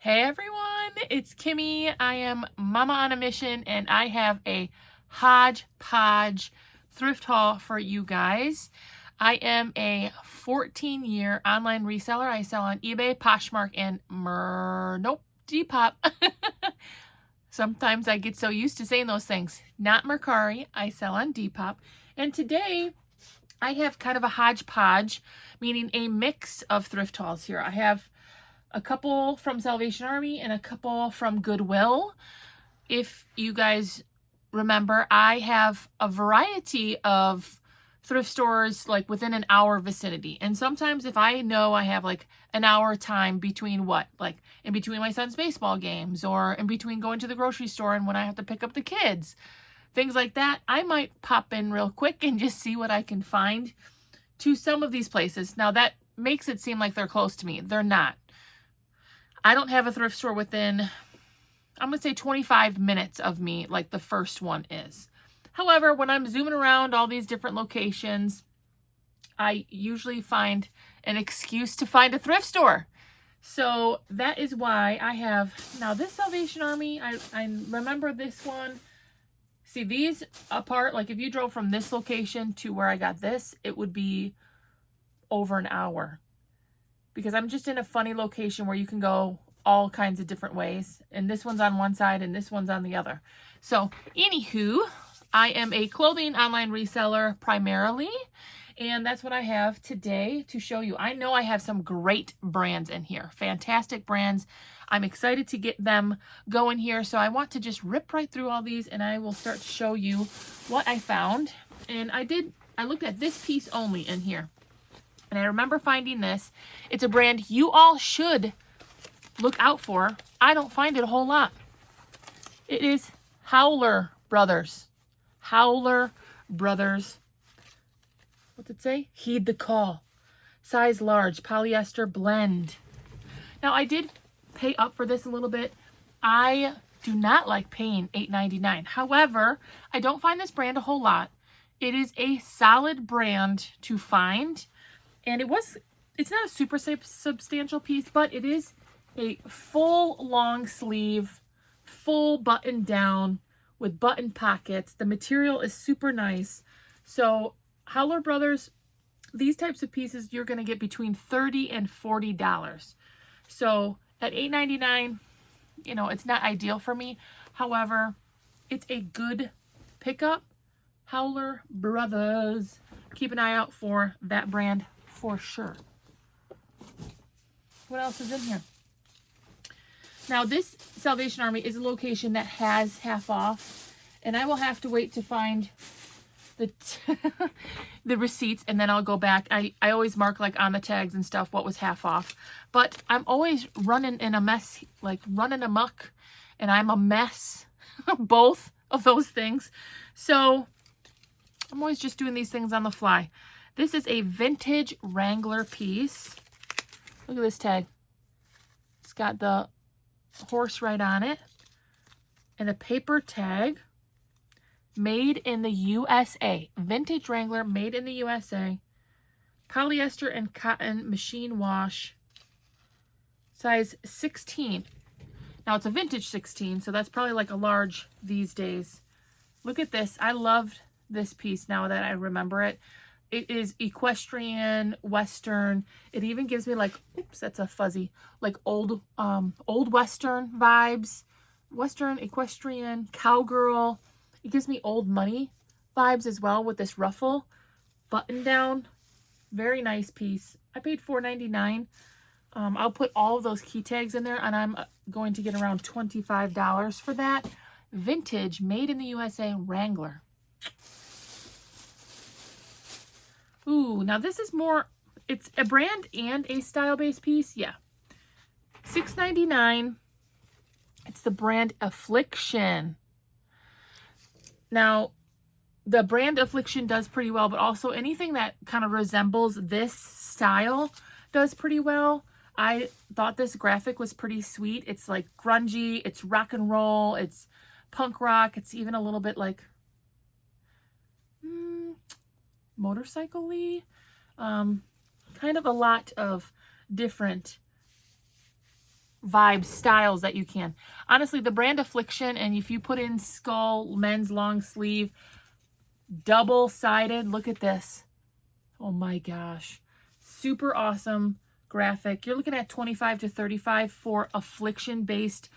Hey everyone, it's Kimmy. I am Mama on a Mission and I have a hodgepodge thrift haul for you guys. I am a 14-year online reseller. I sell on eBay, Poshmark, and Depop. Sometimes I get so used to saying those things. Not Mercari. I sell on Depop. And today I have kind of a hodgepodge, meaning a mix of thrift hauls here. I have a couple from Salvation Army and a couple from Goodwill. If you guys remember, I have a variety of thrift stores like within an hour vicinity. And sometimes if I know I have like an hour time between like in between my son's baseball games or in between going to the grocery store and when I have to pick up the kids, things like that, I might pop in real quick and just see what I can find to some of these places. Now that makes it seem like they're close to me. They're not. I don't have a thrift store within, I'm going to say 25 minutes of me like the first one is. However, when I'm zooming around all these different locations, I usually find an excuse to find a thrift store. So that is why I have, now this Salvation Army, I remember this one. See these apart, like if you drove from this location to where I got this, it would be over an hour. Because I'm just in a funny location where you can go all kinds of different ways. And this one's on one side and this one's on the other. So anywho, I am a clothing online reseller primarily. And that's what I have today to show you. I know I have some great brands in here. Fantastic brands. I'm excited to get them going here. So I want to just rip right through all these and I will start to show you what I found. And I looked at this piece only in here. And I remember finding this. It's a brand you all should look out for. I don't find it a whole lot. It is Howler Brothers. Howler Brothers. What's it say? Heed the call. Size large, polyester blend. Now I did pay up for this a little bit. I do not like paying $8.99. However, I don't find this brand a whole lot. It is a solid brand to find. And it's not a super substantial piece, but it is a full long sleeve, full button down with button pockets. The material is super nice. So Howler Brothers, these types of pieces, you're going to get between $30 and $40. So at $8.99, you know, it's not ideal for me. However, it's a good pickup. Howler Brothers. Keep an eye out for that brand for sure. What else is in here? Now this Salvation Army is a location that has half off, and I will have to wait to find the the receipts, and then I'll go back. I always mark like on the tags and stuff what was half off, but I'm always running in a mess, like running amok, and I'm a mess. Both of those things. So I'm always just doing these things on the fly. This is a vintage Wrangler piece. Look at this tag. It's got the horse right on it. And a paper tag. Made in the USA. Vintage Wrangler, made in the USA. Polyester and cotton machine wash. Size 16. Now it's a vintage 16, so that's probably like a large these days. Look at this. I loved this piece now that I remember it. It is equestrian, Western. It even gives me like, oops, that's a fuzzy, like old Western vibes. Western, equestrian, cowgirl. It gives me old money vibes as well with this ruffle. Button down. Very nice piece. I paid $4.99. I'll put all of those key tags in there and I'm going to get around $25 for that. Vintage, made in the USA Wrangler. Ooh, now this is more, it's a brand and a style-based piece. Yeah. $6.99. It's the brand Affliction. Now, the brand Affliction does pretty well, but also anything that kind of resembles this style does pretty well. I thought this graphic was pretty sweet. It's like grungy, it's rock and roll, it's punk rock, it's even a little bit like motorcycle-y. Kind of a lot of different vibes, styles that you can. Honestly, the brand Affliction, and if you put in skull, men's long sleeve, double-sided, look at this. Oh my gosh. Super awesome graphic. You're looking at 25 to 35 for Affliction-based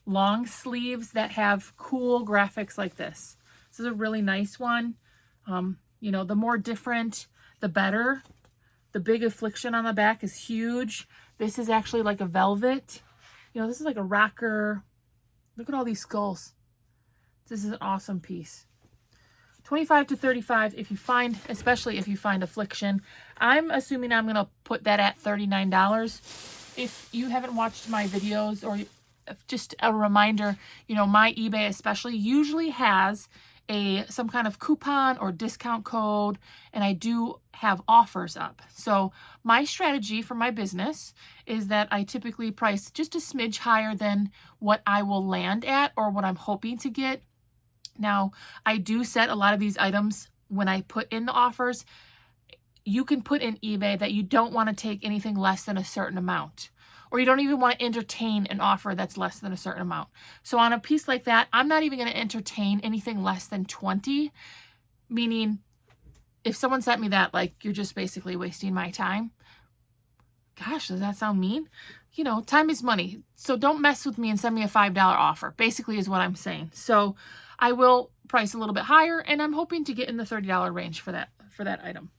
long sleeves that have cool graphics like this. This is a really nice one. You know, the more different, the better. The big Affliction on the back is huge. This is actually like a velvet. You know, this is like a rocker. Look at all these skulls. This is an awesome piece. 25 to 35 if you find, especially if you find Affliction. I'm assuming I'm going to put that at $39. If you haven't watched my videos, or just a reminder, you know, my eBay especially usually has some kind of coupon or discount code, and I do have offers up. So my strategy for my business is that I typically price just a smidge higher than what I will land at or what I'm hoping to get. Now, I do set a lot of these items when I put in the offers. You can put in eBay that you don't want to take anything less than a certain amount, or you don't even want to entertain an offer that's less than a certain amount. So on a piece like that, I'm not even going to entertain anything less than 20, meaning if someone sent me that, like, you're just basically wasting my time. Gosh, does that sound mean? You know, time is money. So don't mess with me and send me a $5 offer, basically is what I'm saying. So I will price a little bit higher, and I'm hoping to get in the $30 range for that item.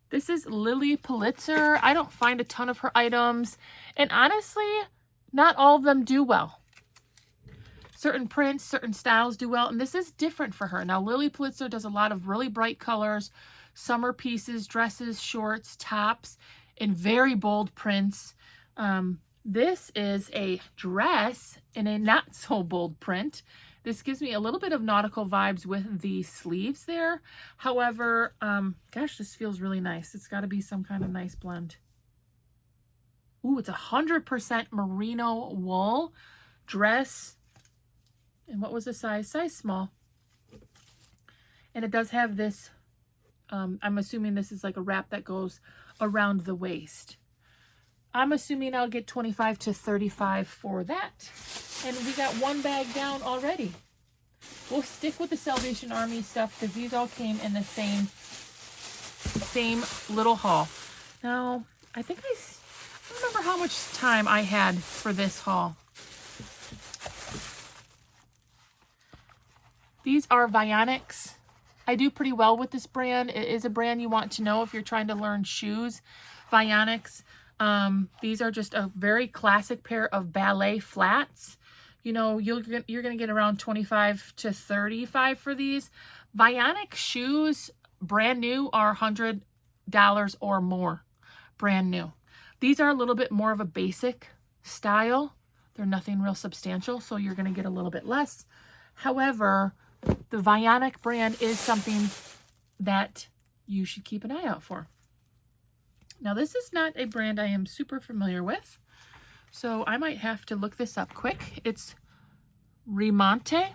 This is Lily Pulitzer. I don't find a ton of her items, and honestly, not all of them do well. Certain prints, certain styles do well, and this is different for her. Now, Lily Pulitzer does a lot of really bright colors, summer pieces, dresses, shorts, tops, and very bold prints. This is a dress in a not so bold print. This gives me a little bit of nautical vibes with the sleeves there. However, gosh, this feels really nice. It's got to be some kind of nice blend. Ooh, it's 100% merino wool dress. And what was the size? Size small. And it does have this, I'm assuming this is like a wrap that goes around the waist. I'm assuming I'll get 25 to 35 for that. And we got one bag down already. We'll stick with the Salvation Army stuff because these all came in the same little haul. Now, I think I don't remember how much time I had for this haul. These are Vionics. I do pretty well with this brand. It is a brand you want to know if you're trying to learn shoes. Vionics. These are just a very classic pair of ballet flats. You know, you're going to get around 25 to 35 for these. Vionic shoes, brand new, are $100 or more. Brand new. These are a little bit more of a basic style. They're nothing real substantial, so you're going to get a little bit less. However, the Vionic brand is something that you should keep an eye out for. Now, this is not a brand I am super familiar with, so I might have to look this up quick. It's Remonte,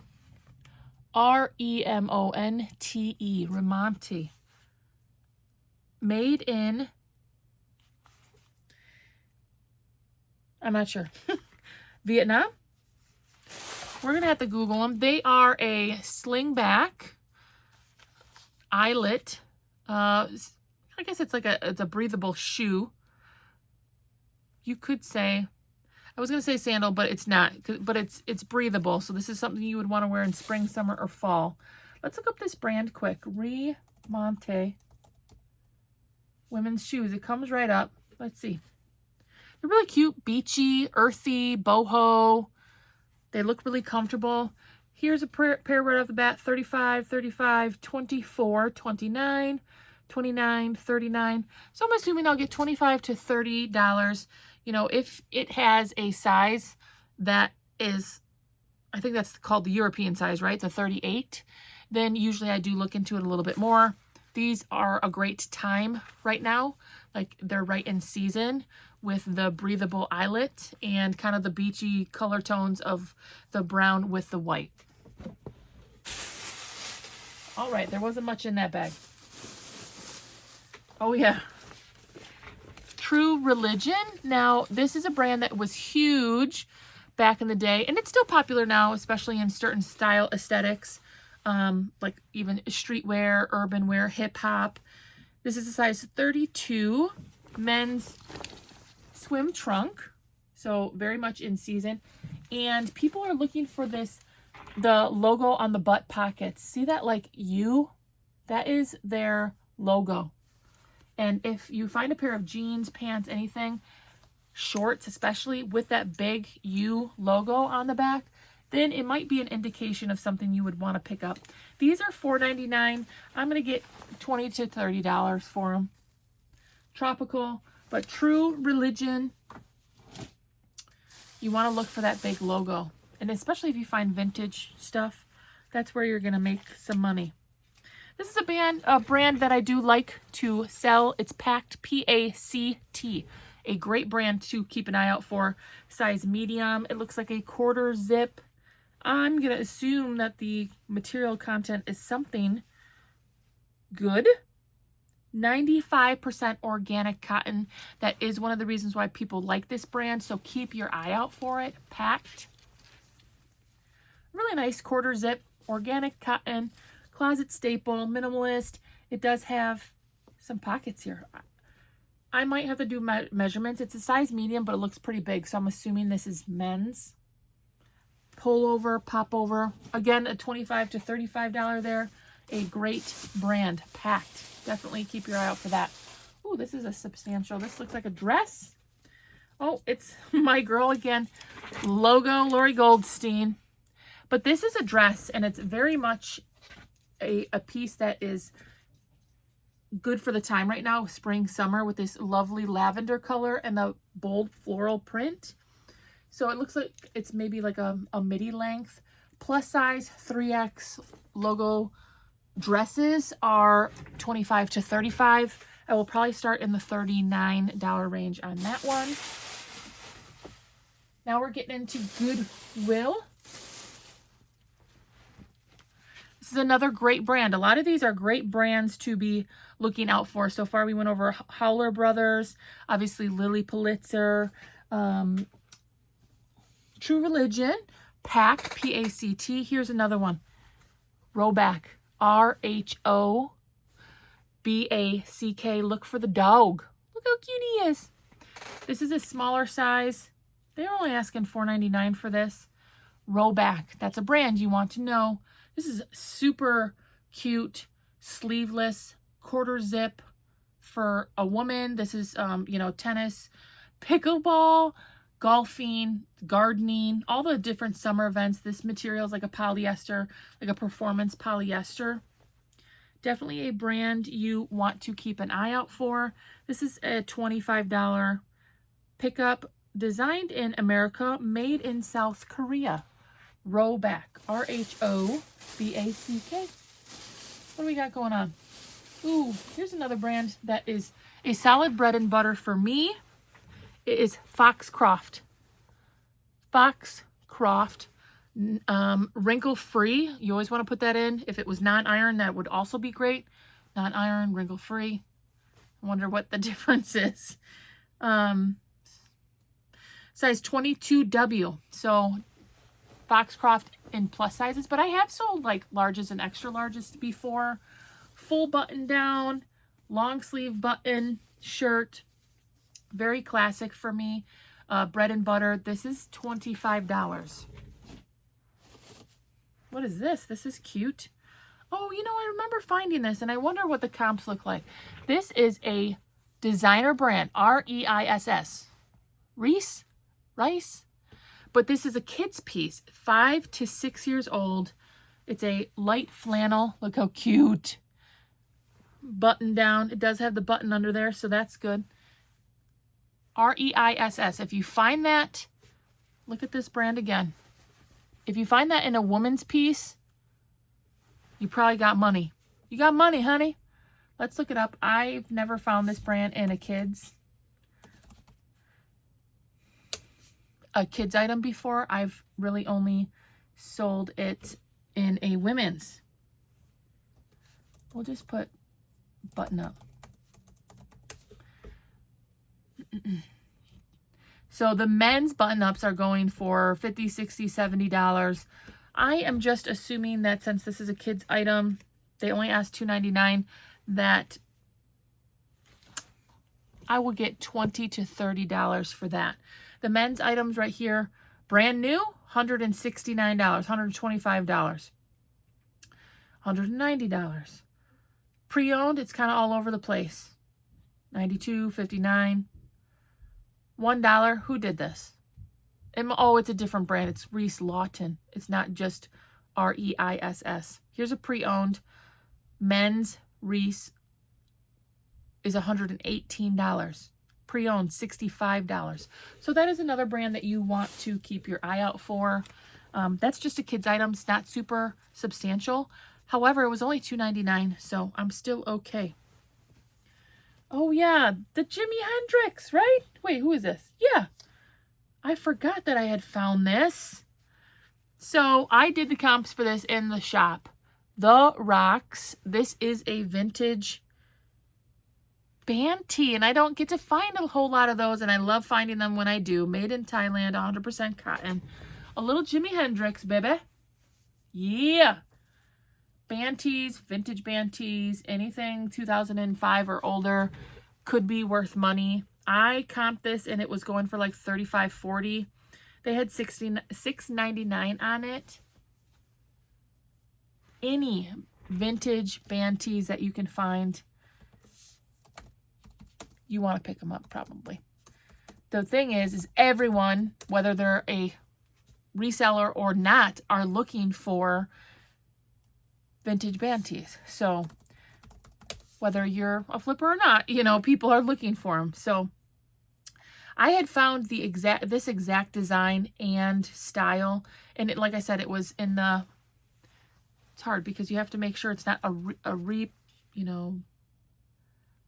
R-E-M-O-N-T-E, Remonte. Made in, I'm not sure, Vietnam? We're going to have to Google them. They are a slingback eyelet, I guess it's like it's a breathable shoe. You could say, I was going to say sandal, but it's not, but it's breathable. So this is something you would want to wear in spring, summer, or fall. Let's look up this brand quick. Remonte women's shoes. It comes right up. Let's see. They're really cute, beachy, earthy, boho. They look really comfortable. Here's a pair right off the bat. 35, 35, 24, 29, 29, 39. So I'm assuming I'll get $25 to $30. You know, if it has a size that is, I think that's called the European size, right? The 38. Then usually I do look into it a little bit more. These are a great time right now. Like, they're right in season with the breathable eyelet and kind of the beachy color tones of the brown with the white. All right, there wasn't much in that bag. Oh yeah. True Religion. Now, this is a brand that was huge back in the day, and it's still popular now, especially in certain style aesthetics, like even streetwear, urban wear, hip hop. This is a size 32 men's swim trunk, so very much in season. And people are looking for this, the logo on the butt pockets. See that, like U? That is their logo. And if you find a pair of jeans, pants, anything, shorts especially, with that big U logo on the back, then it might be an indication of something you would want to pick up. These are $4.99. I'm going to get $20 to $30 for them. Tropical, but True Religion. You want to look for that big logo. And especially if you find vintage stuff, that's where you're going to make some money. This is a brand that I do like to sell. It's Pact, P-A-C-T. A great brand to keep an eye out for. Size medium. It looks like a quarter zip. I'm going to assume that the material content is something good. 95% organic cotton. That is one of the reasons why people like this brand, so keep your eye out for it. Pact. Really nice quarter zip, organic cotton, closet staple, minimalist. It does have some pockets here. I might have to do measurements. It's a size medium, but it looks pretty big, so I'm assuming this is men's. Pull over, pop over. Again, a $25 to $35 there. A great brand, Pact. Definitely keep your eye out for that. Ooh, this is a substantial. This looks like a dress. Oh, it's my girl again. Logo, Lori Goldstein. But this is a dress, and it's very much a piece that is good for the time right now, spring, summer, with this lovely lavender color and the bold floral print. So it looks like it's maybe like a midi length. Plus size 3X logo dresses are $25 to $35. I will probably start in the $39 range on that one. Now we're getting into Goodwill. This is another great brand. A lot of these are great brands to be looking out for. So far we went over Howler Brothers, obviously Lily Pulitzer, True Religion, Pact, P-A-C-T. Here's another one. Rhoback, R-H-O-B-A-C-K. Look for the dog. Look how cute he is. This is a smaller size. They're only asking $4.99 for this. Rhoback, that's a brand you want to know. This is super cute, sleeveless, quarter zip for a woman. This is, tennis, pickleball, golfing, gardening, all the different summer events. This material is like a polyester, like a performance polyester. Definitely a brand you want to keep an eye out for. This is a $25 pickup, designed in America, made in South Korea. Rhoback, R-H-O-B-A-C-K. What do we got going on? Ooh, here's another brand that is a solid bread and butter for me. It is Foxcroft. Foxcroft, wrinkle-free. You always want to put that in. If it was non-iron, that would also be great. Non-iron, wrinkle-free. I wonder what the difference is. Size 22W. So Foxcroft in plus sizes, but I have sold like larges and extra larges before. Full button down, long sleeve button shirt. Very classic for me. Bread and butter. This is $25. What is this? This is cute. Oh, I remember finding this, and I wonder what the comps look like. This is a designer brand, R-E-I-S-S. Rice? But this is a kid's piece, 5 to 6 years old. It's a light flannel. Look how cute. Button down. It does have the button under there, so that's good. R-E-I-S-S. If you find that, look at this brand again. If you find that in a woman's piece, you probably got money. You got money, honey. Let's look it up. I've never found this brand in a kid's item before. I've really only sold it in a women's. We'll just put button up. So the men's button-ups are going for $50, $60, $70. I am just assuming that since this is a kid's item, they only asked $2.99, that I will get $20 to $30 for that. The men's items right here, brand new, $169, $125, $190. Pre-owned, it's kind of all over the place. $92, $59, $1. Who did this? Oh, it's a different brand. It's Reese Lawton. It's not just R-E-I-S-S. Here's a pre-owned. Men's Reese is $118. Pre-owned, $65. So that is another brand that you want to keep your eye out for. That's just a kid's item. It's not super substantial. However, it was only $2.99, so I'm still okay. Oh yeah, the Jimi Hendrix, right? Wait, who is this? Yeah, I forgot that I had found this. So I did the comps for this in the shop. The Rocks. This is a vintage band tee, and I don't get to find a whole lot of those, and I love finding them when I do. Made in Thailand, 100% cotton. A little Jimi Hendrix, baby. Yeah. Band tees, vintage band tees, anything 2005 or older could be worth money. I comped this and it was going for like $35, $40. They had $6.99 on it. Any vintage band tees that you can find, you want to pick them up probably. The thing is everyone, whether they're a reseller or not, are looking for vintage band tees. So whether you're a flipper or not, you know, people are looking for them. So I had found this exact design and style, and it, like I said, it was in the, it's hard because you have to make sure it's not a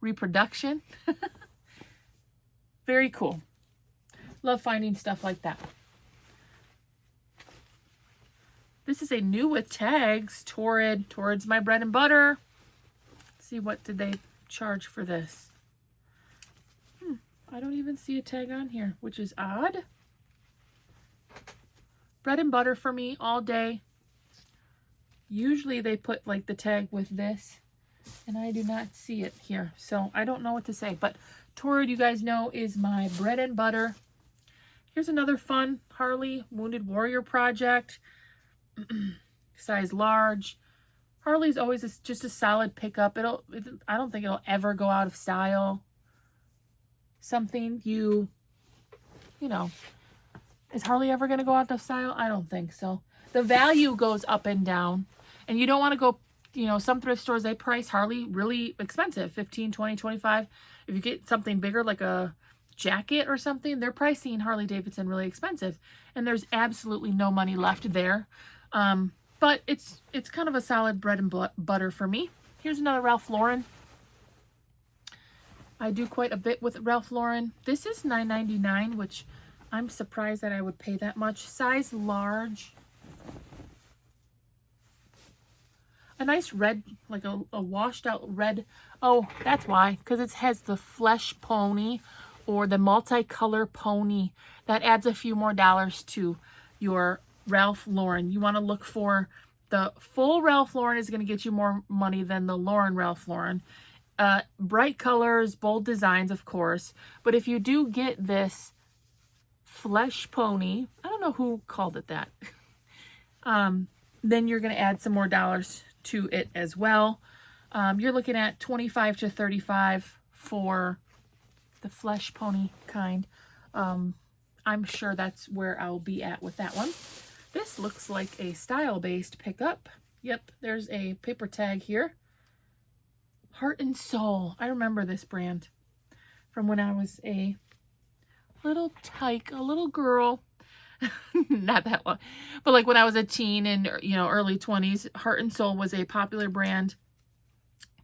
reproduction. Very cool. Love finding stuff like that. This is a new with tags. Torrid. Torrid's my bread and butter. Let's see, what did they charge for this? I don't even see a tag on here, which is odd. Bread and butter for me all day. Usually they put like the tag with this, and I do not see it here. So I don't know what to say, but Torrid, you guys know, is my bread and butter. Here's another fun Harley Wounded Warrior project. Size large. Harley's always just a solid pickup. I don't think it'll ever go out of style. Something you know, is Harley ever going to go out of style? I don't think so. The value goes up and down, and you don't want to go, you know, some thrift stores, they price Harley really expensive, 15, 20, 25. If you get something bigger like a jacket or something, they're pricing Harley Davidson really expensive, and there's absolutely no money left there. But it's kind of a solid bread and butter for me. Here's another Ralph Lauren. I do quite a bit with Ralph Lauren. This is $9.99, which I'm surprised that I would pay that much. Size large. A nice red, like a washed out red. Oh, that's why, because it has the flesh pony or the multicolor pony. That adds a few more dollars to your Ralph Lauren. You want to look for the full Ralph Lauren is going to get you more money than the Lauren Ralph Lauren. Bright colors, bold designs, of course. But if you do get this flesh pony, I don't know who called it that, then you're going to add some more dollars to it as well. You're looking at $25 to $35 for the flesh pony kind. I'm sure that's where I'll be at with that one. This looks like a style-based pickup. Yep, there's a paper tag here. Heart and Soul. I remember this brand from when I was a little tyke, a little girl. Not that long, but like when I was a teen and, you know, early 20s, Heart and Soul was a popular brand.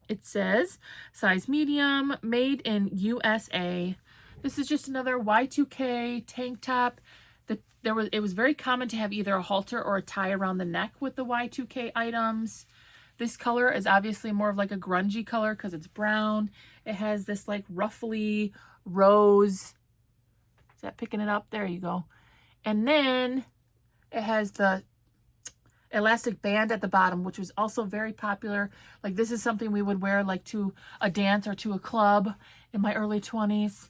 It says size medium, made in USA. This is just another Y2K tank top. It was very common to have either a halter or a tie around the neck with the Y2K items. This color is obviously more of like a grungy color because it's brown. It has this like ruffly rose. Is that picking it up? There you go. And then it has the elastic band at the bottom, which was also very popular. Like this is something we would wear like to a dance or to a club in my early 20s.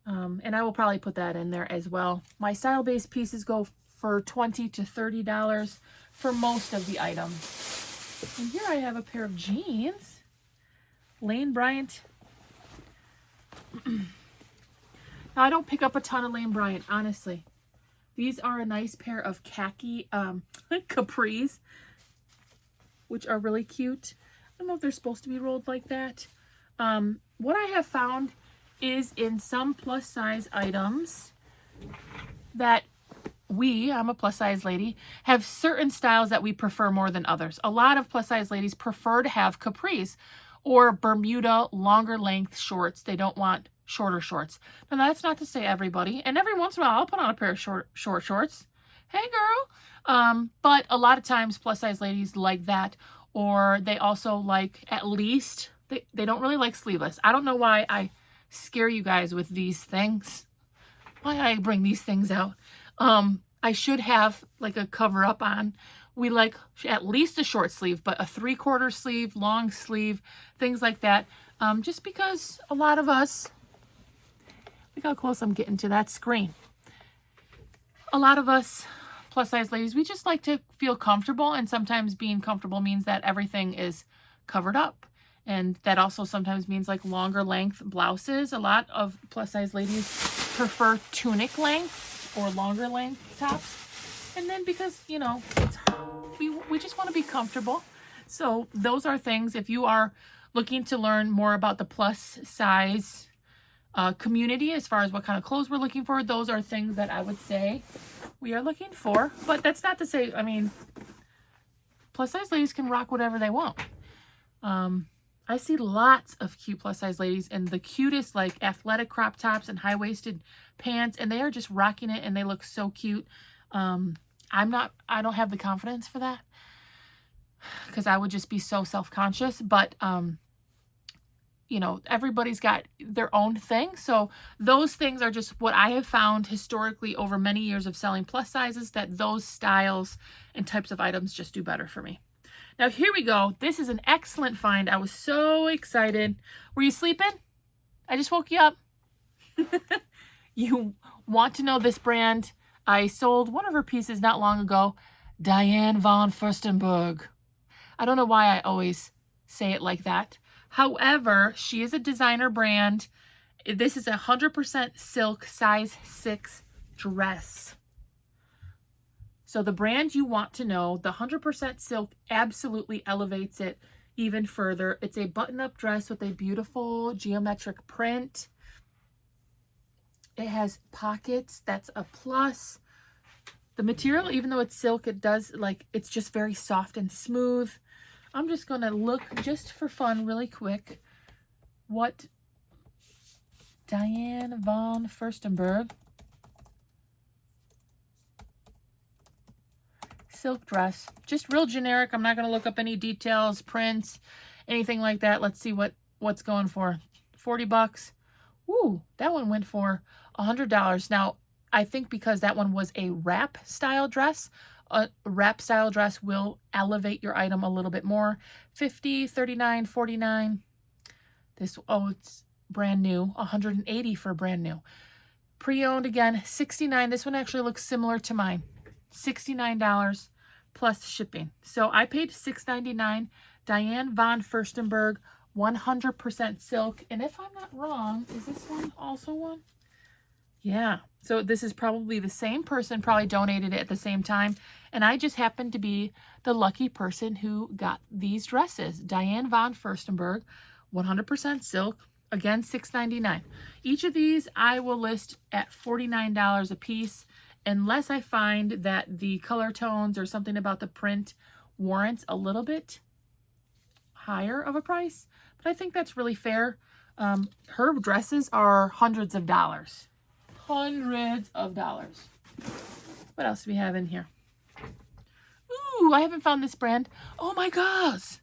And I will probably put that in there as well. My style-based pieces go for $20 to $30 for most of the items. And here I have a pair of jeans. Lane Bryant. Now, I don't pick up a ton of Lane Bryant, honestly. These are a nice pair of khaki capris, which are really cute. I don't know if they're supposed to be rolled like that. What I have found is in some plus size items that I'm a plus size lady, have certain styles that we prefer more than others. A lot of plus size ladies prefer to have capris or Bermuda longer length shorts. They don't want shorter shorts. Now that's not to say everybody, and every once in a while I'll put on a pair of short shorts. Hey girl. But a lot of times plus size ladies like that, or they also like at least, they don't really like sleeveless. I don't know why I scare you guys with these things, why I bring these things out. I should have like a cover up on. We like at least a short sleeve, but a 3/4 sleeve, long sleeve, things like that. Just because a lot of us, look how close I'm getting to that screen. A lot of us plus size ladies, we just like to feel comfortable, and sometimes being comfortable means that everything is covered up. And that also sometimes means like longer length blouses. A lot of plus size ladies prefer tunic lengths or longer length tops. And then because, you know, we just want to be comfortable. So those are things, if you are looking to learn more about the plus size community as far as what kind of clothes we're looking for, those are things that I would say we are looking for. But that's not to say, I mean, plus size ladies can rock whatever they want. I see lots of cute plus size ladies in the cutest like athletic crop tops and high-waisted pants, and they are just rocking it and they look so cute. I don't have the confidence for that because I would just be so self-conscious, but you know, everybody's got their own thing. So those things are just what I have found historically over many years of selling plus sizes, that those styles and types of items just do better for me. Now, here we go. This is an excellent find. I was so excited. Were you sleeping? I just woke you up. You want to know this brand? I sold one of her pieces not long ago. Diane von Furstenberg. I don't know why I always say it like that. However, she is a designer brand. This is a 100% silk size 6 dress. So the brand you want to know, the 100% silk absolutely elevates it even further. It's a button-up dress with a beautiful geometric print. It has pockets. That's a plus. The material, even though it's silk, it does, like, it's just very soft and smooth. I'm just going to look just for fun really quick what Diane von Furstenberg silk dress, just real generic. I'm not going to look up any details, prints, anything like that. Let's see what's going for. 40 bucks. Ooh, that one went for $100. Now, I think because that one was a wrap style dress, a wrap style dress will elevate your item a little bit more. 50, 39, 49. This, oh, it's brand new. 180 for brand new. Pre-owned again, 69. This one actually looks similar to mine. $69 plus shipping. So I paid $6.99. Diane von Furstenberg, 100% silk. And if I'm not wrong, is this one also one? Yeah. So this is probably the same person, probably donated it at the same time. And I just happened to be the lucky person who got these dresses. Diane von Furstenberg, 100% silk. Again, $6.99. Each of these I will list at $49 a piece, unless I find that the color tones or something about the print warrants a little bit higher of a price. But I think that's really fair. Her dresses are hundreds of dollars. Hundreds of dollars. What else do we have in here? Ooh, I haven't found this brand. Oh my gosh.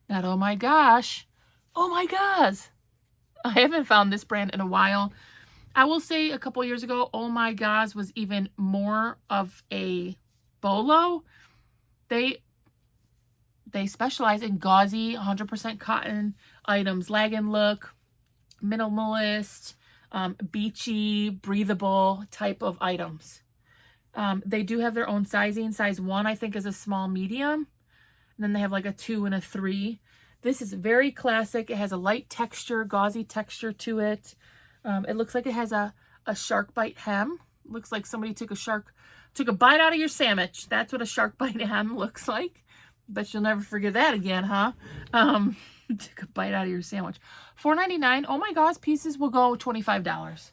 Not oh my gosh. Oh my gosh. I haven't found this brand in a while. I will say a couple years ago, Oh My Gosh was even more of a bolo. They specialize in gauzy, 100% cotton items, lag and look, minimalist, beachy, breathable type of items. They do have their own sizing. Size 1, I think, is a small medium. And then they have like a 2 and a 3. This is very classic. It has a light texture, gauzy texture to it. It looks like it has a shark bite hem. Looks like somebody took a bite out of your sandwich. That's what a shark bite hem looks like. Bet you'll never forget that again, huh? Took a bite out of your sandwich. $4.99. Oh my gosh, pieces will go $25.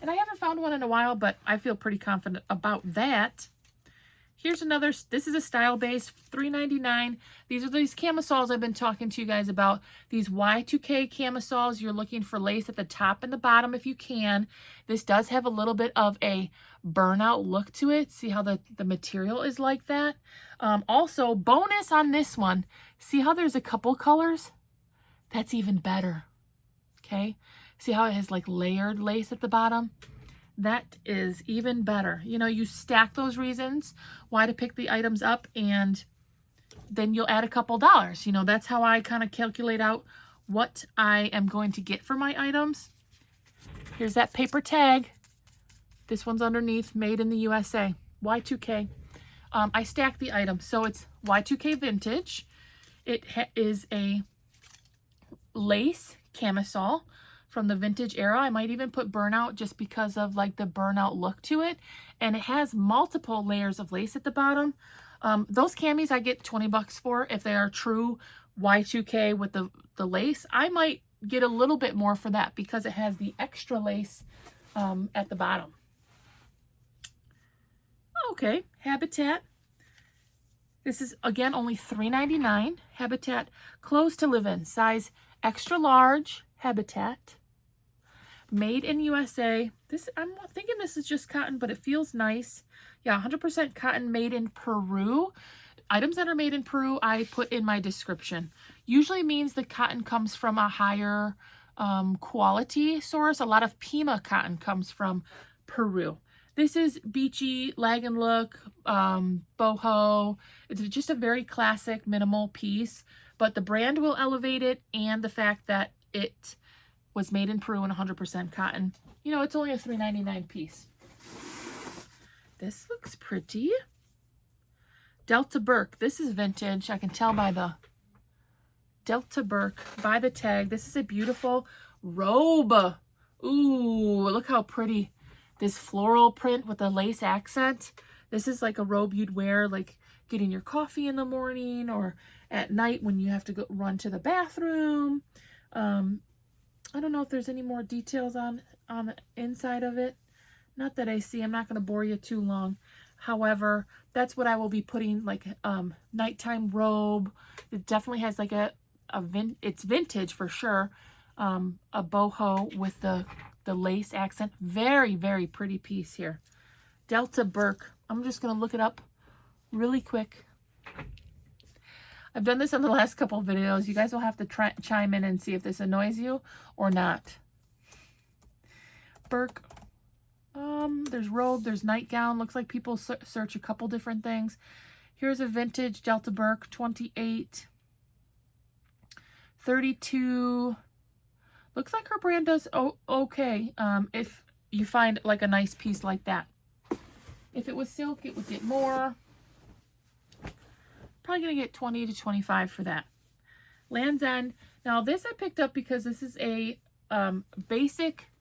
And I haven't found one in a while, but I feel pretty confident about that. Here's another, this is a style base, $3.99. These are these camisoles I've been talking to you guys about. These Y2K camisoles, you're looking for lace at the top and the bottom if you can. This does have a little bit of a burnout look to it. See how the material is like that? Also, bonus on this one, see how there's a couple colors? That's even better, okay? See how it has like layered lace at the bottom? That is even better. You know, you stack those reasons why to pick the items up, and then you'll add a couple dollars. You know, that's how I kind of calculate out what I am going to get for my items. Here's that paper tag. This one's underneath, made in the USA, Y2K. I stack the items, so it's Y2K vintage. It is a lace camisole from the vintage era. I might even put burnout just because of like the burnout look to it. And it has multiple layers of lace at the bottom. Those camis I get 20 bucks for if they are true Y2K with the lace. I might get a little bit more for that because it has the extra lace at the bottom. Okay, Habitat. This is, again, only $3.99. Habitat clothes to live in. Size extra large. Habitat. Made in USA. This, I'm thinking this is just cotton, but it feels nice. Yeah, 100% cotton, made in Peru. Items that are made in Peru, I put in my description. Usually means the cotton comes from a higher quality source. A lot of Pima cotton comes from Peru. This is beachy, lag and look, boho. It's just a very classic minimal piece, but the brand will elevate it, and the fact that it was made in Peru and 100% cotton. You know, it's only a $3.99 piece. This looks pretty. Delta Burke. This is vintage. I can tell by the Delta Burke, by the tag. This is a beautiful robe. Ooh, look how pretty. This floral print with a lace accent. This is like a robe you'd wear like getting your coffee in the morning or at night when you have to go run to the bathroom. I don't know if there's any more details on the inside of it. Not that I see. I'm not going to bore you too long. However, that's what I will be putting, like nighttime robe. It definitely has like it's vintage for sure. A boho with the lace accent. Very, very pretty piece here. Delta Burke. I'm just going to look it up really quick. I've done this on the last couple of videos. You guys will have to chime in and see if this annoys you or not. Burke. There's robe, there's nightgown. Looks like people search a couple different things. Here's a vintage Delta Burke, 28, 32. Looks like her brand does okay. If you find like a nice piece like that. If it was silk, it would get more. Probably gonna get 20 to 25 for that. Land's End. Now this I picked up because this is a basic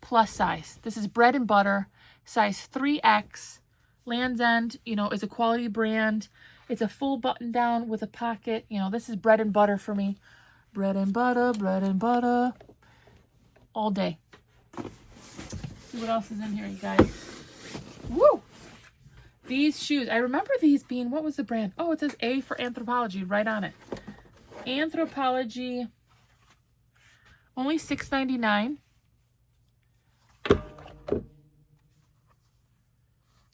plus size. This is bread and butter, size 3X. Land's End, you know, is a quality brand. It's a full button down with a pocket. You know, this is bread and butter for me. Bread and butter all day. See what else is in here, you guys. Woo! These shoes, I remember these being, what was the brand? Oh, it says A for Anthropology right on it. Anthropology, only $6.99.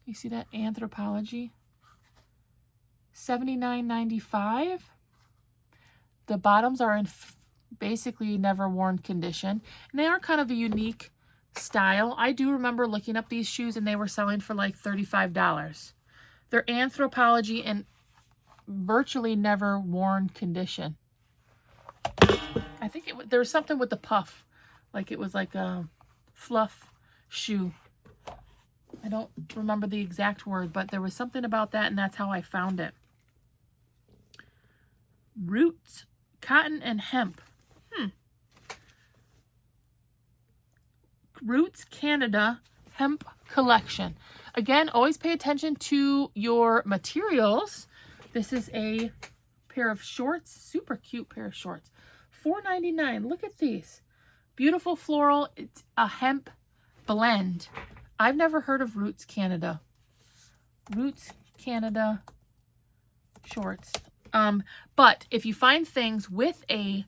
You see that? Anthropology, $79.95. The bottoms are in basically never worn condition. And they are kind of a unique style. I do remember looking up these shoes and they were selling for like $35. They're Anthropologie and virtually never worn condition. I think there was something with the puff. Like it was like a fluff shoe. I don't remember the exact word, but there was something about that, and that's how I found it. Roots, cotton and hemp. Roots Canada Hemp Collection. Again, always pay attention to your materials. This is a pair of shorts, super cute pair of shorts. $4.99. Look at these. Beautiful floral. It's a hemp blend. I've never heard of Roots Canada. Roots Canada shorts. But if you find things with a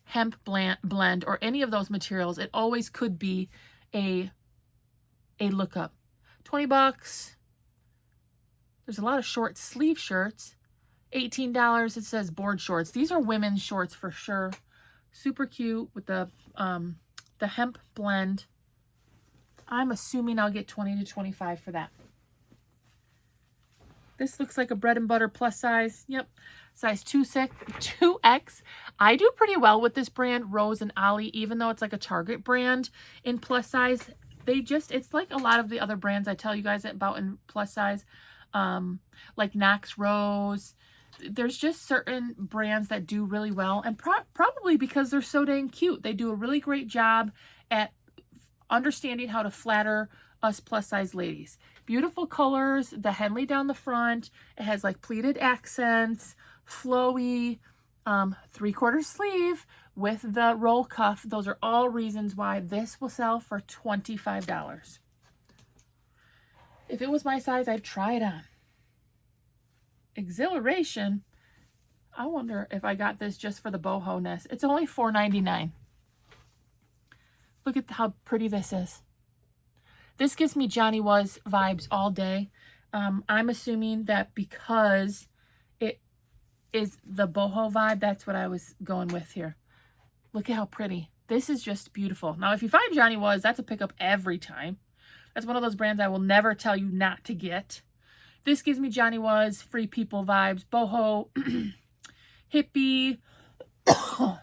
hemp blend or any of those materials, it always could be a lookup. 20 bucks. There's a lot of short sleeve shirts. $18. It says board shorts. These are women's shorts for sure. Super cute with the hemp blend. I'm assuming I'll get 20 to 25 for that. This looks like a bread and butter plus size. Yep. Size 2X. I do pretty well with this brand, Rose and Ollie, even though it's like a Target brand in plus size. It's like a lot of the other brands I tell you guys about in plus size, like Knox Rose. There's just certain brands that do really well, and probably because they're so dang cute. They do a really great job at understanding how to flatter us plus size ladies. Beautiful colors, the Henley down the front. It has like pleated accents, flowy, 3/4 sleeve with the roll cuff. Those are all reasons why this will sell for $25. If it was my size, I'd try it on. Exhilaration. I wonder if I got this just for the boho-ness. It's only $4.99. Look at how pretty this is. This gives me Johnny Was vibes all day. I'm assuming that because it is the boho vibe, that's what I was going with here. Look at how pretty. This is just beautiful. Now, if you find Johnny Was, that's a pickup every time. That's one of those brands I will never tell you not to get. This gives me Johnny Was, Free People vibes, boho, hippie,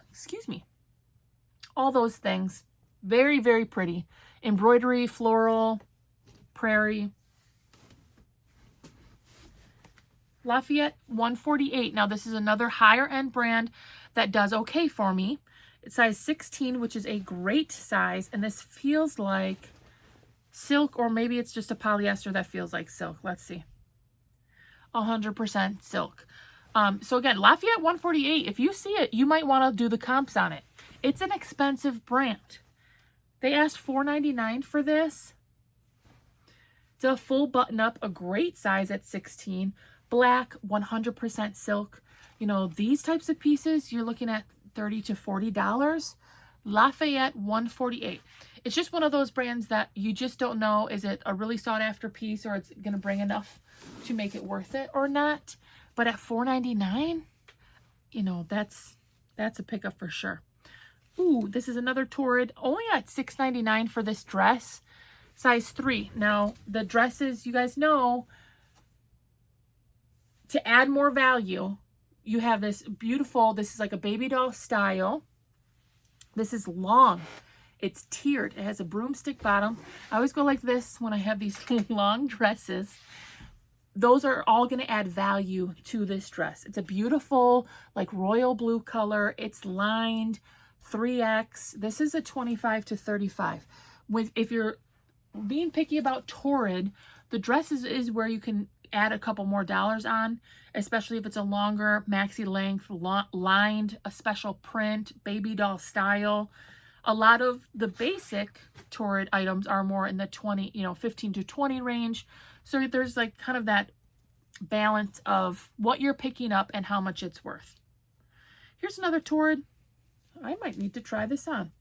excuse me. All those things. Very, very pretty. Embroidery, floral, prairie. Lafayette 148. Now, this is another higher end brand that does okay for me. It's size 16, which is a great size. And this feels like silk, or maybe it's just a polyester that feels like silk. Let's see. 100% silk. So again, Lafayette 148, if you see it, you might want to do the comps on it. It's an expensive brand. They asked $4.99 for this. It's a full button up, a great size at 16. Black, 100% silk. You know, these types of pieces, you're looking at $30 to $40. Lafayette 148. It's just one of those brands that you just don't know, is it a really sought after piece or it's going to bring enough to make it worth it or not. But at $4.99, you know, that's a pickup for sure. Ooh, this is another Torrid, only at $6.99 for this dress, size 3. Now, the dresses, you guys know, to add more value, you have this beautiful, this is like a baby doll style. This is long. It's tiered. It has a broomstick bottom. I always go like this when I have these long dresses. Those are all going to add value to this dress. It's a beautiful, like royal blue color. It's lined. 3X. This is a 25 to 35. If you're being picky about Torrid, the dresses is where you can add a couple more dollars on, especially if it's a longer maxi length, lined, a special print, baby doll style. A lot of the basic Torrid items are more in the 20, 15 to 20 range. So there's like kind of that balance of what you're picking up and how much it's worth. Here's another Torrid. I might need to try this on.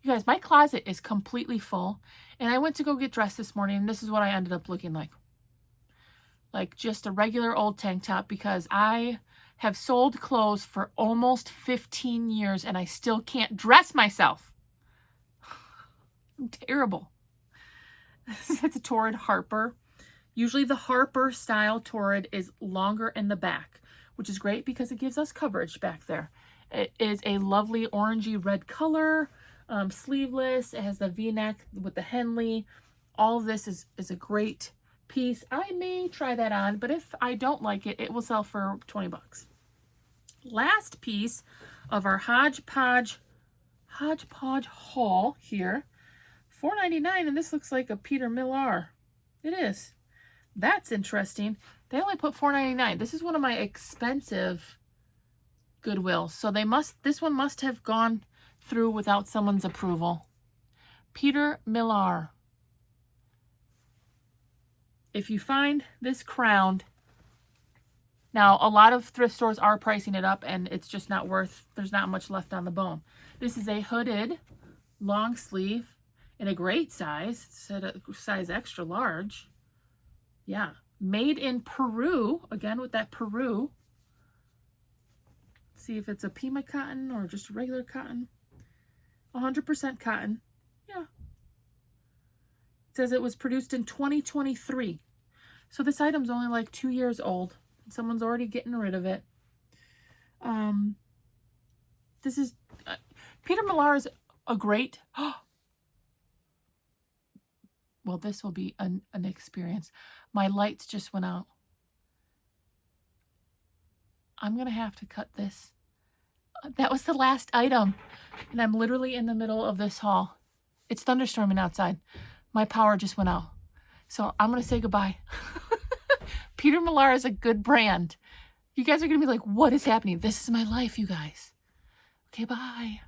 You guys, my closet is completely full. And I went to go get dressed this morning, and this is what I ended up looking like. Like just a regular old tank top, because I have sold clothes for almost 15 years and I still can't dress myself. I'm terrible. It's a Torrid Harper. Usually the Harper style Torrid is longer in the back, which is great because it gives us coverage back there. It is a lovely orangey red color, sleeveless. It has the V-neck with the Henley. All of this is a great piece. I may try that on, but if I don't like it, it will sell for 20 bucks. Last piece of our hodgepodge haul here, $4.99, and this looks like a Peter Millar. It is. That's interesting. They only put $4.99. This is one of my expensive Goodwill, so this one must have gone through without someone's approval. Peter Millar. If you find this crowned, now a lot of thrift stores are pricing it up and it's just not worth, there's not much left on the bone. This is a hooded long sleeve in a great size. It's at a size extra large. Yeah. Made in Peru, again with that Peru. See if it's a Pima cotton or just regular cotton. 100% cotton. Yeah. It says it was produced in 2023. So this item's only like 2 years old. Someone's already getting rid of it. This is Peter Millar is a great. Well, this will be an experience. My lights just went out. I'm going to have to cut this. That was the last item. And I'm literally in the middle of this haul. It's thunderstorming outside. My power just went out. So I'm going to say goodbye. Peter Millar is a good brand. You guys are going to be like, what is happening? This is my life, you guys. Okay, bye.